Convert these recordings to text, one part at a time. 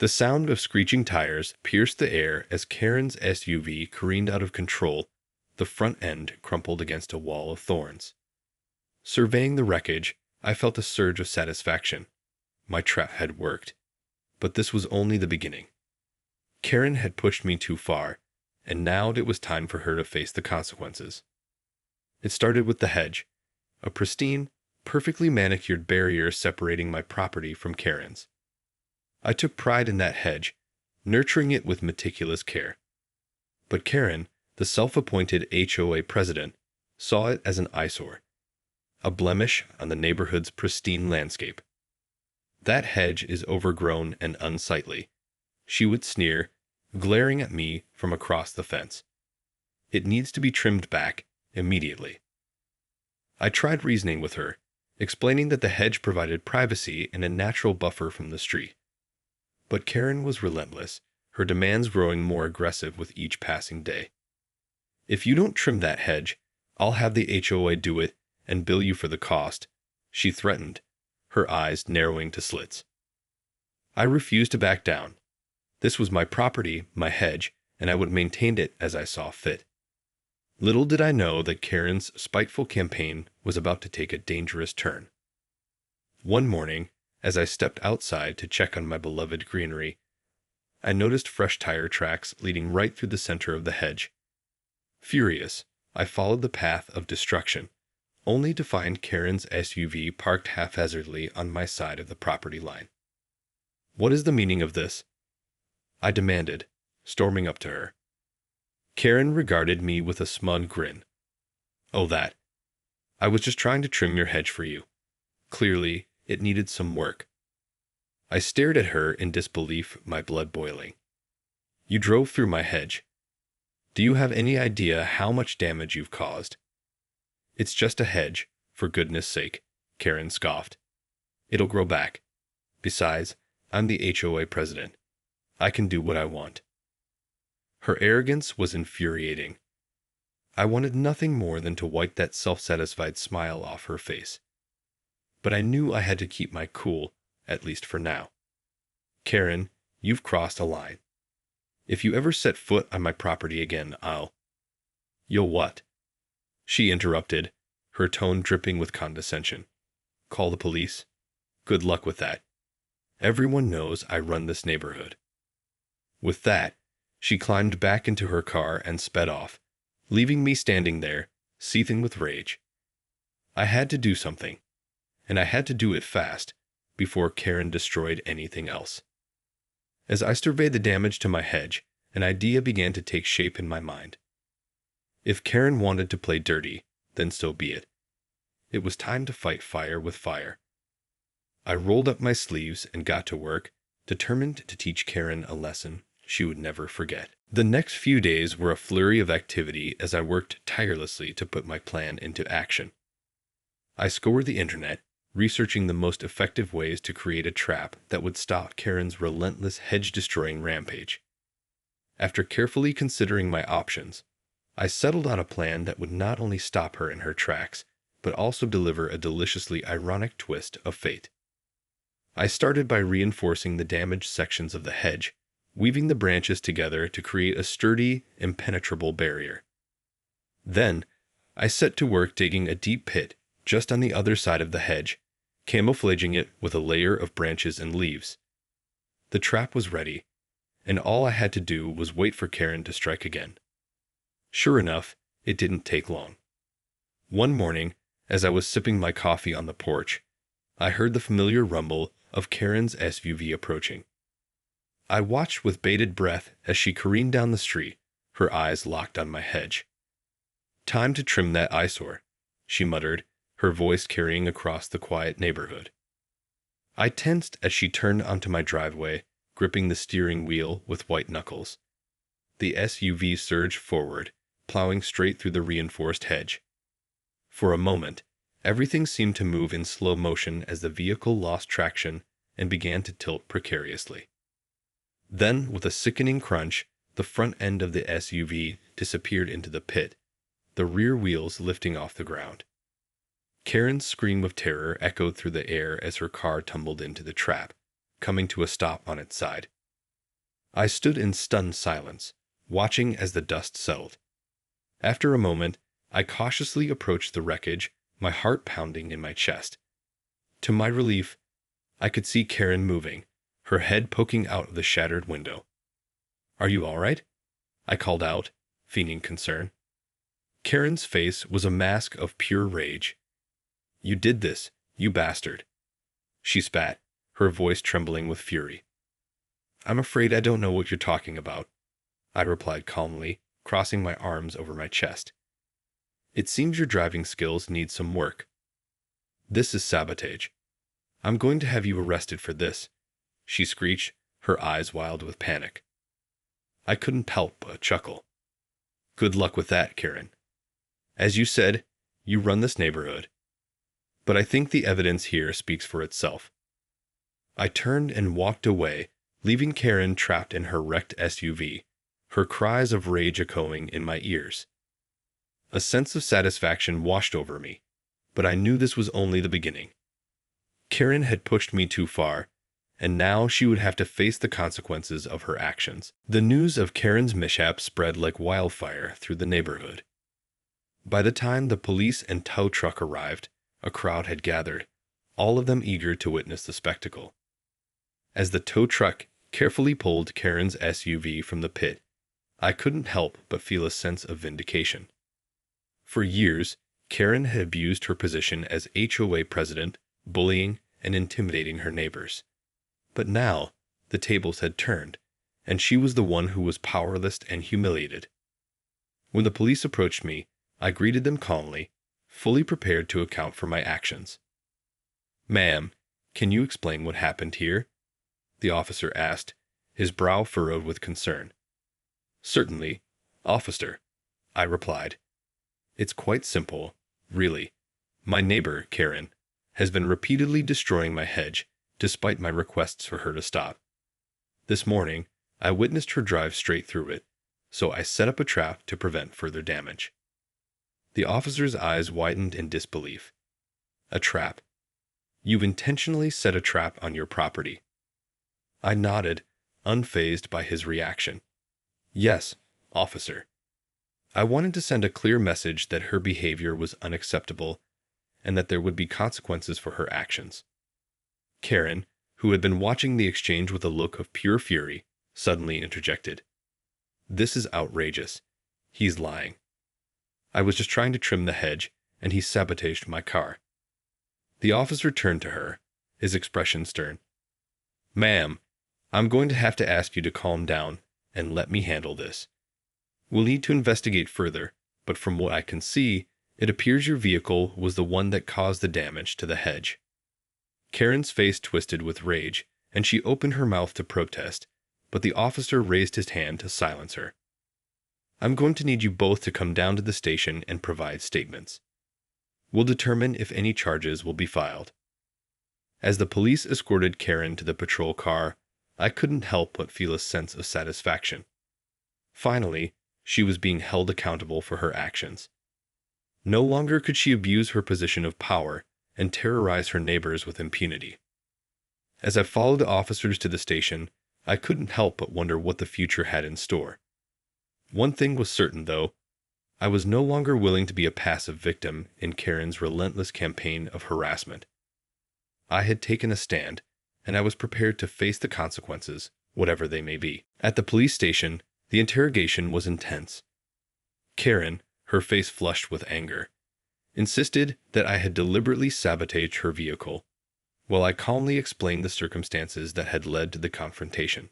The sound of screeching tires pierced the air as Karen's SUV careened out of control, the front end crumpled against a wall of thorns. Surveying the wreckage, I felt a surge of satisfaction. My trap had worked. But this was only the beginning. Karen had pushed me too far, and now it was time for her to face the consequences. It started with the hedge, a pristine, perfectly manicured barrier separating my property from Karen's. I took pride in that hedge, nurturing it with meticulous care. But Karen, the self-appointed HOA president, saw it as an eyesore, a blemish on the neighborhood's pristine landscape. That hedge is overgrown and unsightly, she would sneer, glaring at me from across the fence. It needs to be trimmed back immediately. I tried reasoning with her, explaining that the hedge provided privacy and a natural buffer from the street. But Karen was relentless, her demands growing more aggressive with each passing day. "If you don't trim that hedge, I'll have the HOA do it and bill you for the cost," she threatened, her eyes narrowing to slits. I refused to back down. This was my property, my hedge, and I would maintain it as I saw fit. Little did I know that Karen's spiteful campaign was about to take a dangerous turn. One morning, as I stepped outside to check on my beloved greenery, I noticed fresh tire tracks leading right through the center of the hedge. Furious, I followed the path of destruction, only to find Karen's SUV parked haphazardly on my side of the property line. "What is the meaning of this?" I demanded, storming up to her. Karen regarded me with a smug grin. "Oh, that. I was just trying to trim your hedge for you. Clearly, it needed some work." I stared at her in disbelief, my blood boiling. "You drove through my hedge. Do you have any idea how much damage you've caused?" "It's just a hedge, for goodness sake," Karen scoffed. "It'll grow back. Besides, I'm the HOA president. I can do what I want." Her arrogance was infuriating. I wanted nothing more than to wipe that self-satisfied smile off her face. But I knew I had to keep my cool, at least for now. "Karen, you've crossed a line. If you ever set foot on my property again, You'll what?" She interrupted, her tone dripping with condescension. "Call the police? Good luck with that. Everyone knows I run this neighborhood." With that, she climbed back into her car and sped off, leaving me standing there, seething with rage. I had to do something, and I had to do it fast, before Karen destroyed anything else. As I surveyed the damage to my hedge, an idea began to take shape in my mind. If Karen wanted to play dirty, then so be it. It was time to fight fire with fire. I rolled up my sleeves and got to work, determined to teach Karen a lesson she would never forget. The next few days were a flurry of activity as I worked tirelessly to put my plan into action. I scoured the internet, researching the most effective ways to create a trap that would stop Karen's relentless hedge-destroying rampage. After carefully considering my options, I settled on a plan that would not only stop her in her tracks, but also deliver a deliciously ironic twist of fate. I started by reinforcing the damaged sections of the hedge, weaving the branches together to create a sturdy, impenetrable barrier. Then, I set to work digging a deep pit just on the other side of the hedge, camouflaging it with a layer of branches and leaves. The trap was ready, and all I had to do was wait for Karen to strike again. Sure enough, it didn't take long. One morning, as I was sipping my coffee on the porch, I heard the familiar rumble of Karen's SUV approaching. I watched with bated breath as she careened down the street, her eyes locked on my hedge. "Time to trim that eyesore," she muttered, her voice carrying across the quiet neighborhood. I tensed as she turned onto my driveway, gripping the steering wheel with white knuckles. The SUV surged forward, plowing straight through the reinforced hedge. For a moment, everything seemed to move in slow motion as the vehicle lost traction and began to tilt precariously. Then, with a sickening crunch, the front end of the SUV disappeared into the pit, the rear wheels lifting off the ground. Karen's scream of terror echoed through the air as her car tumbled into the trap, coming to a stop on its side. I stood in stunned silence, watching as the dust settled. After a moment, I cautiously approached the wreckage, my heart pounding in my chest. To my relief, I could see Karen moving, her head poking out of the shattered window. "Are you all right?" I called out, feigning concern. Karen's face was a mask of pure rage. "You did this, you bastard." She spat, her voice trembling with fury. "I'm afraid I don't know what you're talking about," I replied calmly, crossing my arms over my chest. "It seems your driving skills need some work. This is sabotage. I'm going to have you arrested for this," she screeched, her eyes wild with panic. I couldn't help but chuckle. "Good luck with that, Karen. As you said, you run this neighborhood. But I think the evidence here speaks for itself." I turned and walked away, leaving Karen trapped in her wrecked SUV, her cries of rage echoing in my ears. A sense of satisfaction washed over me, but I knew this was only the beginning. Karen had pushed me too far, and now she would have to face the consequences of her actions. The news of Karen's mishap spread like wildfire through the neighborhood. By the time the police and tow truck arrived, a crowd had gathered, all of them eager to witness the spectacle. As the tow truck carefully pulled Karen's SUV from the pit, I couldn't help but feel a sense of vindication. For years, Karen had abused her position as HOA president, bullying and intimidating her neighbors. But now, the tables had turned, and she was the one who was powerless and humiliated. When the police approached me, I greeted them calmly, fully prepared to account for my actions. "Ma'am, can you explain what happened here?" the officer asked, his brow furrowed with concern. "Certainly, officer," I replied. "It's quite simple, really. My neighbor, Karen, has been repeatedly destroying my hedge, despite my requests for her to stop. This morning, I witnessed her drive straight through it, so I set up a trap to prevent further damage." The officer's eyes widened in disbelief. "A trap? You've intentionally set a trap on your property?" I nodded, unfazed by his reaction. "Yes, officer. I wanted to send a clear message that her behavior was unacceptable and that there would be consequences for her actions." Karen, who had been watching the exchange with a look of pure fury, suddenly interjected. "This is outrageous. He's lying. I was just trying to trim the hedge, and he sabotaged my car." The officer turned to her, his expression stern. "Ma'am, I'm going to have to ask you to calm down and let me handle this. We'll need to investigate further, but from what I can see, it appears your vehicle was the one that caused the damage to the hedge." Karen's face twisted with rage, and she opened her mouth to protest, but the officer raised his hand to silence her. "I'm going to need you both to come down to the station and provide statements. We'll determine if any charges will be filed." As the police escorted Karen to the patrol car, I couldn't help but feel a sense of satisfaction. Finally, she was being held accountable for her actions. No longer could she abuse her position of power and terrorize her neighbors with impunity. As I followed the officers to the station, I couldn't help but wonder what the future had in store. One thing was certain, though. I was no longer willing to be a passive victim in Karen's relentless campaign of harassment. I had taken a stand, and I was prepared to face the consequences, whatever they may be. At the police station, the interrogation was intense. Karen, her face flushed with anger, insisted that I had deliberately sabotaged her vehicle, while I calmly explained the circumstances that had led to the confrontation.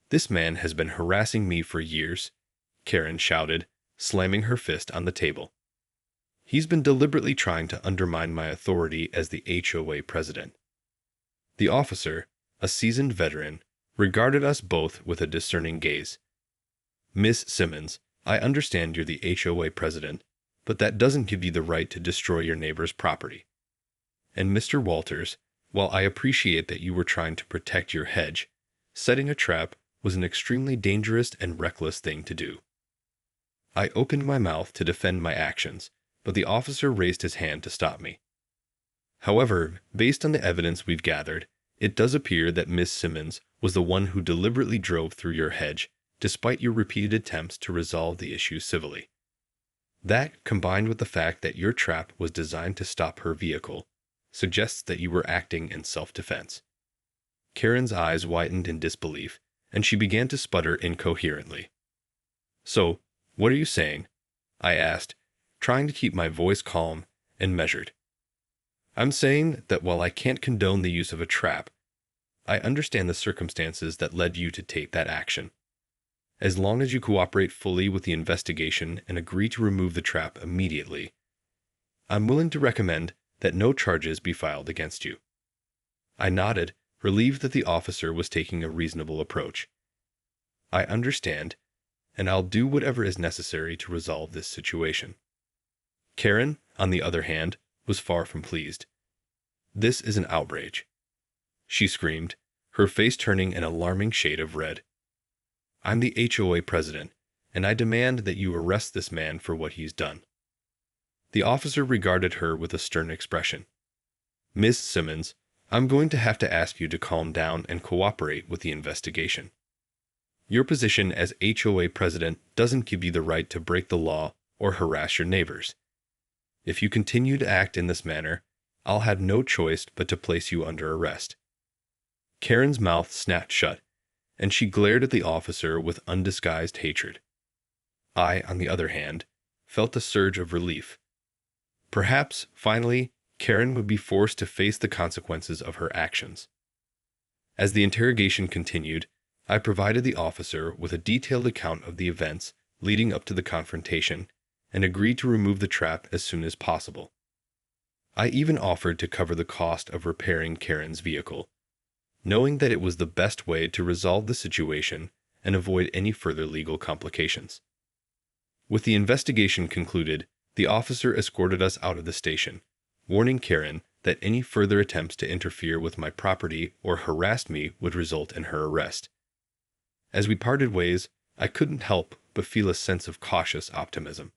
"This man has been harassing me for years," Karen shouted, slamming her fist on the table. "He's been deliberately trying to undermine my authority as the HOA president." The officer, a seasoned veteran, regarded us both with a discerning gaze. "Miss Simmons, I understand you're the HOA president, but that doesn't give you the right to destroy your neighbor's property. And Mr. Walters, while I appreciate that you were trying to protect your hedge, setting a trap was an extremely dangerous and reckless thing to do." I opened my mouth to defend my actions, but the officer raised his hand to stop me. "However, based on the evidence we've gathered, It does appear that Miss Simmons was the one who deliberately drove through your hedge, despite your repeated attempts to resolve the issue civilly. That, combined with the fact that your trap was designed to stop her vehicle, suggests that you were acting in self-defense. Karen's eyes widened in disbelief, and she began to sputter incoherently. So, what are you saying? I asked, trying to keep my voice calm and measured. I'm saying that while I can't condone the use of a trap, I understand the circumstances that led you to take that action. As long as you cooperate fully with the investigation and agree to remove the trap immediately, I'm willing to recommend that no charges be filed against you. I nodded, relieved that the officer was taking a reasonable approach. I understand, and I'll do whatever is necessary to resolve this situation. Karen, on the other hand, was far from pleased. This is an outrage, she screamed, her face turning an alarming shade of red. I'm the HOA president, and I demand that you arrest this man for what he's done. The officer regarded her with a stern expression. Miss Simmons, I'm going to have to ask you to calm down and cooperate with the investigation. Your position as HOA president doesn't give you the right to break the law or harass your neighbors. If you continue to act in this manner, I'll have no choice but to place you under arrest. Karen's mouth snapped shut, and she glared at the officer with undisguised hatred. I, on the other hand, felt a surge of relief. Perhaps, finally, Karen would be forced to face the consequences of her actions. As the interrogation continued, I provided the officer with a detailed account of the events leading up to the confrontation and agreed to remove the trap as soon as possible. I even offered to cover the cost of repairing Karen's vehicle, knowing that it was the best way to resolve the situation and avoid any further legal complications. With the investigation concluded, the officer escorted us out of the station, warning Karen that any further attempts to interfere with my property or harass me would result in her arrest. As we parted ways, I couldn't help but feel a sense of cautious optimism.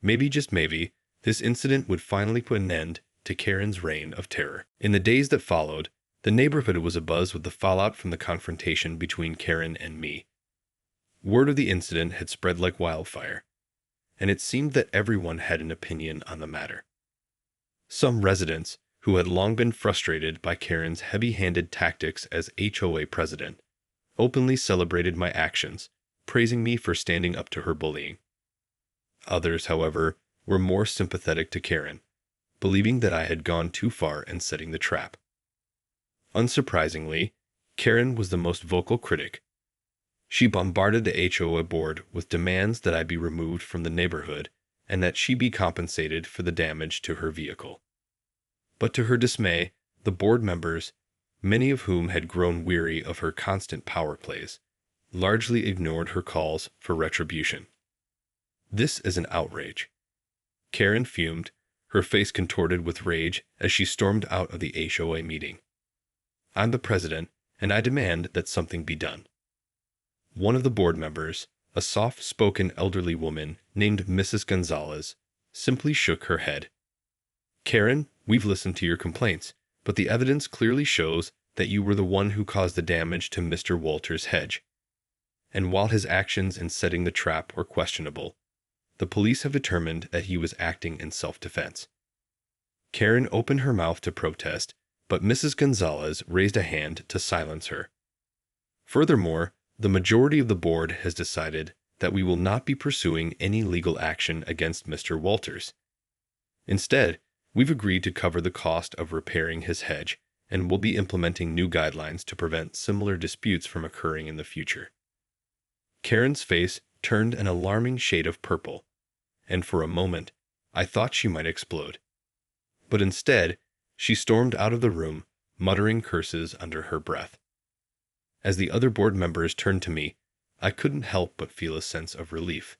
Maybe, just maybe, this incident would finally put an end to Karen's reign of terror. In the days that followed, the neighborhood was abuzz with the fallout from the confrontation between Karen and me. Word of the incident had spread like wildfire, and it seemed that everyone had an opinion on the matter. Some residents, who had long been frustrated by Karen's heavy-handed tactics as HOA president, openly celebrated my actions, praising me for standing up to her bullying. Others, however, were more sympathetic to Karen, believing that I had gone too far in setting the trap. Unsurprisingly, Karen was the most vocal critic. She bombarded the HOA board with demands that I be removed from the neighborhood and that she be compensated for the damage to her vehicle. But to her dismay, the board members, many of whom had grown weary of her constant power plays, largely ignored her calls for retribution. This is an outrage. Karen fumed, her face contorted with rage as she stormed out of the HOA meeting. I'm the president, and I demand that something be done. One of the board members, a soft-spoken elderly woman named Mrs. Gonzalez, simply shook her head. Karen, we've listened to your complaints, but the evidence clearly shows that you were the one who caused the damage to Mr. Walters' hedge. And while his actions in setting the trap were questionable, the police have determined that he was acting in self-defense. Karen opened her mouth to protest, but Mrs. Gonzalez raised a hand to silence her. Furthermore, the majority of the board has decided that we will not be pursuing any legal action against Mr. Walters. Instead, we've agreed to cover the cost of repairing his hedge and will be implementing new guidelines to prevent similar disputes from occurring in the future. Karen's face turned an alarming shade of purple, and for a moment, I thought she might explode. But instead, she stormed out of the room, muttering curses under her breath. As the other board members turned to me, I couldn't help but feel a sense of relief.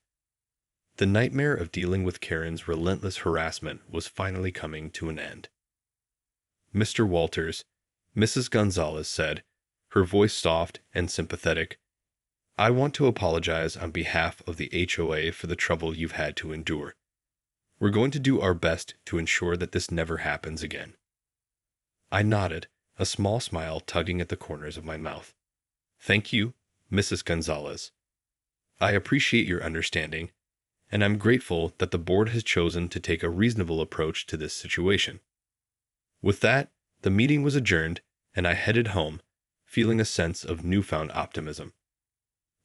The nightmare of dealing with Karen's relentless harassment was finally coming to an end. Mr. Walters, Mrs. Gonzalez said, her voice soft and sympathetic, I want to apologize on behalf of the HOA for the trouble you've had to endure. We're going to do our best to ensure that this never happens again. I nodded, a small smile tugging at the corners of my mouth. "Thank you, Mrs. Gonzalez. I appreciate your understanding, and I'm grateful that the board has chosen to take a reasonable approach to this situation." With that, the meeting was adjourned, and I headed home, feeling a sense of newfound optimism.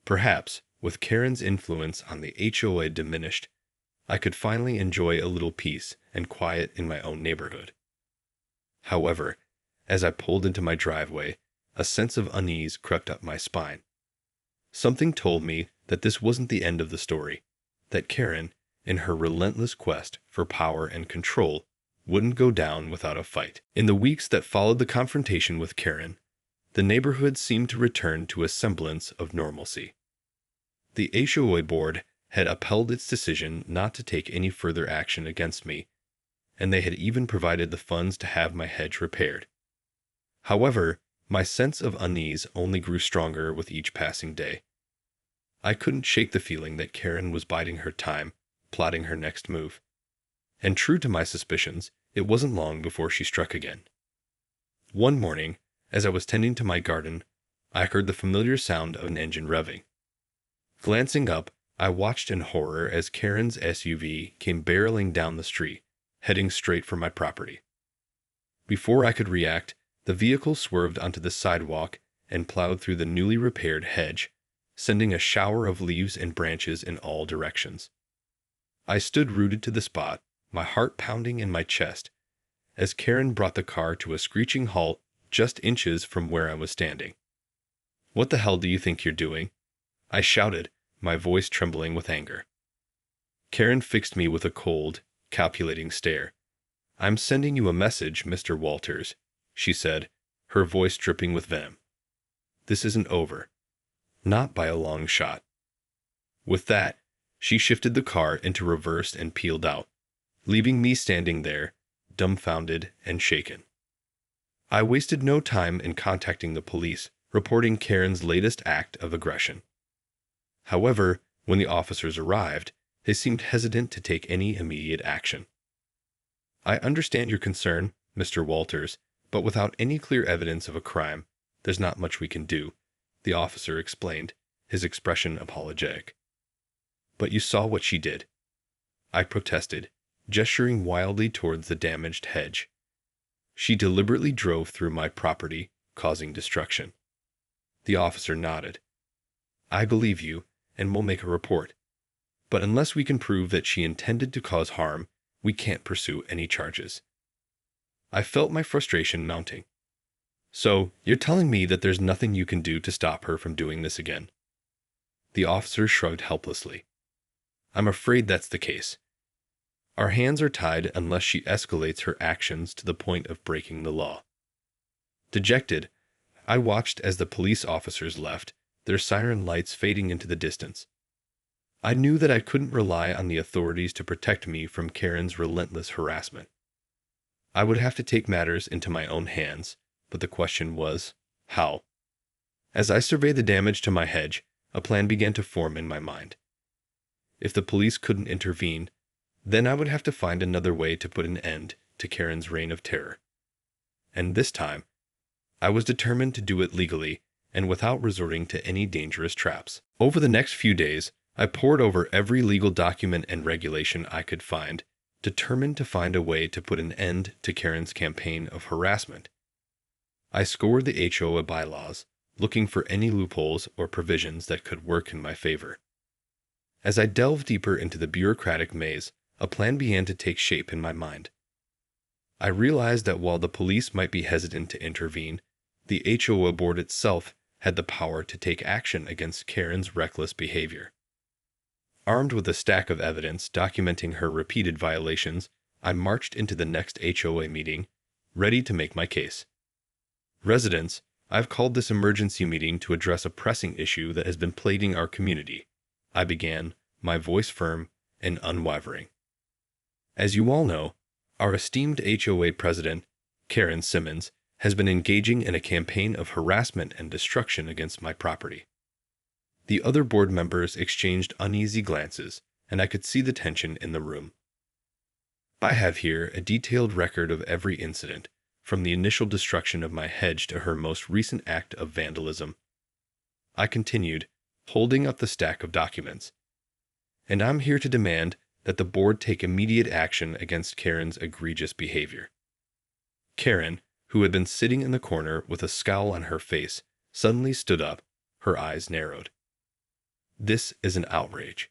Perhaps, with Karen's influence on the HOA diminished, I could finally enjoy a little peace and quiet in my own neighborhood. However, as I pulled into my driveway, a sense of unease crept up my spine. Something told me that this wasn't the end of the story, that Karen, in her relentless quest for power and control, wouldn't go down without a fight. In the weeks that followed the confrontation with Karen, the neighborhood seemed to return to a semblance of normalcy. The HOA board had upheld its decision not to take any further action against me, and they had even provided the funds to have my hedge repaired. However, my sense of unease only grew stronger with each passing day. I couldn't shake the feeling that Karen was biding her time, plotting her next move. And true to my suspicions, it wasn't long before she struck again. One morning, as I was tending to my garden, I heard the familiar sound of an engine revving. Glancing up, I watched in horror as Karen's SUV came barreling down the street, heading straight for my property. Before I could react, the vehicle swerved onto the sidewalk and plowed through the newly repaired hedge, sending a shower of leaves and branches in all directions. I stood rooted to the spot, my heart pounding in my chest, as Karen brought the car to a screeching halt just inches from where I was standing. "What the hell do you think you're doing?" I shouted, my voice trembling with anger. Karen fixed me with a cold, calculating stare. "I'm sending you a message, Mr. Walters," she said, her voice dripping with venom. "This isn't over. Not by a long shot." With that, she shifted the car into reverse and peeled out, leaving me standing there, dumbfounded and shaken. I wasted no time in contacting the police, reporting Karen's latest act of aggression. However, when the officers arrived, they seemed hesitant to take any immediate action. "I understand your concern, Mr. Walters, but without any clear evidence of a crime, there's not much we can do," the officer explained, his expression apologetic. "But you saw what she did," I protested, gesturing wildly towards the damaged hedge. "She deliberately drove through my property, causing destruction." The officer nodded. "I believe you, and we'll make a report. But unless we can prove that she intended to cause harm, we can't pursue any charges." I felt my frustration mounting. "So, you're telling me that there's nothing you can do to stop her from doing this again?" The officer shrugged helplessly. "I'm afraid that's the case. Our hands are tied unless she escalates her actions to the point of breaking the law." Dejected, I watched as the police officers left, their siren lights fading into the distance. I knew that I couldn't rely on the authorities to protect me from Karen's relentless harassment. I would have to take matters into my own hands, but the question was, how? As I surveyed the damage to my hedge, a plan began to form in my mind. If the police couldn't intervene, then I would have to find another way to put an end to Karen's reign of terror. And this time, I was determined to do it legally and without resorting to any dangerous traps. Over the next few days, I pored over every legal document and regulation I could find, determined to find a way to put an end to Karen's campaign of harassment. I scoured the HOA bylaws, looking for any loopholes or provisions that could work in my favor. As I delved deeper into the bureaucratic maze, a plan began to take shape in my mind. I realized that while the police might be hesitant to intervene, the HOA board itself had the power to take action against Karen's reckless behavior. Armed with a stack of evidence documenting her repeated violations, I marched into the next HOA meeting, ready to make my case. "Residents, I've called this emergency meeting to address a pressing issue that has been plaguing our community," I began, my voice firm and unwavering. "As you all know, our esteemed HOA president, Karen Simmons, has been engaging in a campaign of harassment and destruction against my property." The other board members exchanged uneasy glances, and I could see the tension in the room. "I have here a detailed record of every incident, from the initial destruction of my hedge to her most recent act of vandalism. I continued, holding up the stack of documents. And I'm here to demand that the board take immediate action against Karen's egregious behavior. Karen, who had been sitting in the corner with a scowl on her face, suddenly stood up, her eyes narrowed. "This is an outrage,"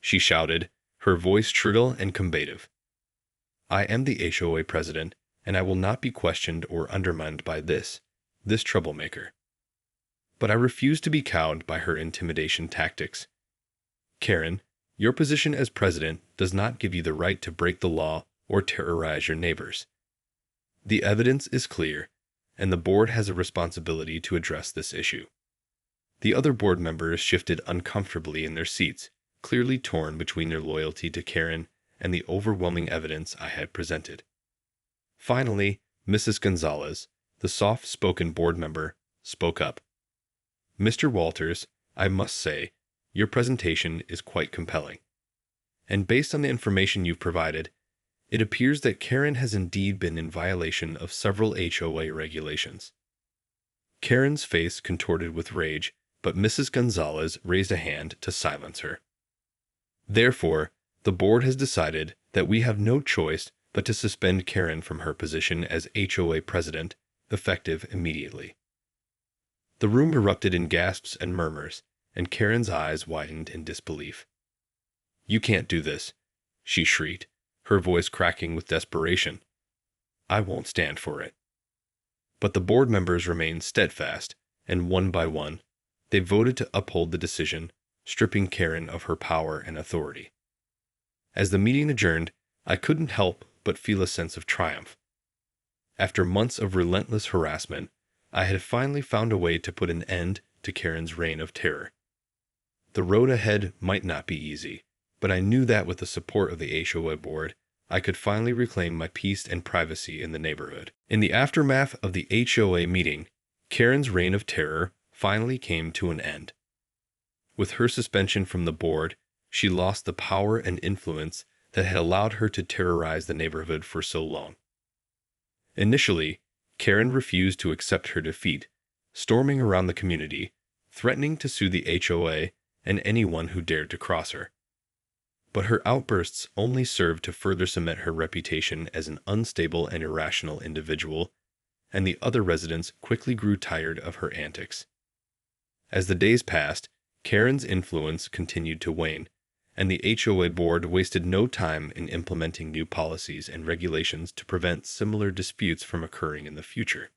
she shouted, her voice shrill and combative. "I am the HOA president, and I will not be questioned or undermined by this troublemaker." But I refused to be cowed by her intimidation tactics. "Karen, your position as president does not give you the right to break the law or terrorize your neighbors. The evidence is clear, and the board has a responsibility to address this issue." The other board members shifted uncomfortably in their seats, clearly torn between their loyalty to Karen and the overwhelming evidence I had presented. Finally, Mrs. Gonzalez, the soft-spoken board member, spoke up. "Mr. Walters, I must say, your presentation is quite compelling. And based on the information you've provided, it appears that Karen has indeed been in violation of several HOA regulations." Karen's face contorted with rage, but Mrs. Gonzalez raised a hand to silence her. "Therefore, the board has decided that we have no choice but to suspend Karen from her position as HOA president, effective immediately." The room erupted in gasps and murmurs, and Karen's eyes widened in disbelief. "You can't do this," she shrieked, her voice cracking with desperation. "I won't stand for it." But the board members remained steadfast, and one by one, they voted to uphold the decision, stripping Karen of her power and authority. As the meeting adjourned, I couldn't help but feel a sense of triumph. After months of relentless harassment, I had finally found a way to put an end to Karen's reign of terror. The road ahead might not be easy, but I knew that with the support of the HOA board, I could finally reclaim my peace and privacy in the neighborhood. In the aftermath of the HOA meeting, Karen's reign of terror finally came to an end. With her suspension from the board, she lost the power and influence that had allowed her to terrorize the neighborhood for so long. Initially, Karen refused to accept her defeat, storming around the community, threatening to sue the HOA and anyone who dared to cross her. But her outbursts only served to further cement her reputation as an unstable and irrational individual, and the other residents quickly grew tired of her antics. As the days passed, Karen's influence continued to wane, and the HOA board wasted no time in implementing new policies and regulations to prevent similar disputes from occurring in the future.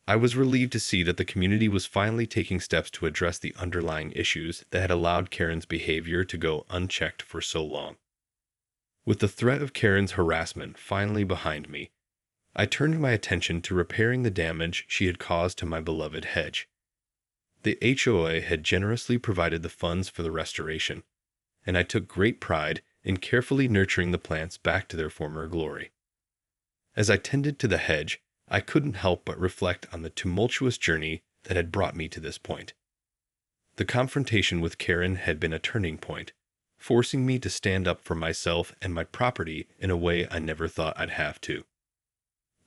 I was relieved to see that the community was finally taking steps to address the underlying issues that had allowed Karen's behavior to go unchecked for so long. With the threat of Karen's harassment finally behind me, I turned my attention to repairing the damage she had caused to my beloved hedge. The HOA had generously provided the funds for the restoration, and I took great pride in carefully nurturing the plants back to their former glory. As I tended to the hedge, I couldn't help but reflect on the tumultuous journey that had brought me to this point. The confrontation with Karen had been a turning point, forcing me to stand up for myself and my property in a way I never thought I'd have to.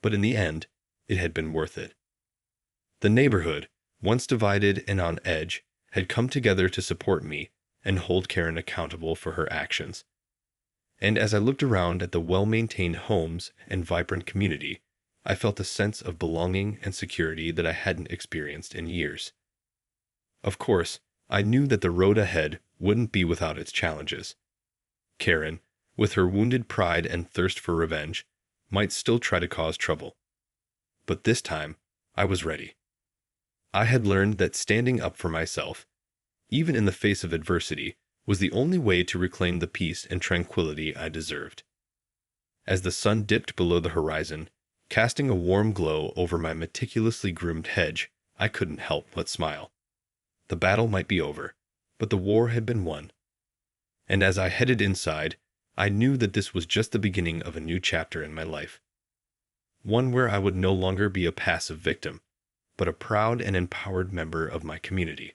But in the end, it had been worth it. The neighborhood, once divided and on edge, had come together to support me and hold Karen accountable for her actions. And as I looked around at the well-maintained homes and vibrant community, I felt a sense of belonging and security that I hadn't experienced in years. Of course, I knew that the road ahead wouldn't be without its challenges. Karen, with her wounded pride and thirst for revenge, might still try to cause trouble. But this time, I was ready. I had learned that standing up for myself, even in the face of adversity, was the only way to reclaim the peace and tranquility I deserved. As the sun dipped below the horizon, casting a warm glow over my meticulously groomed hedge, I couldn't help but smile. The battle might be over, but the war had been won. And as I headed inside, I knew that this was just the beginning of a new chapter in my life. One where I would no longer be a passive victim, but a proud and empowered member of my community.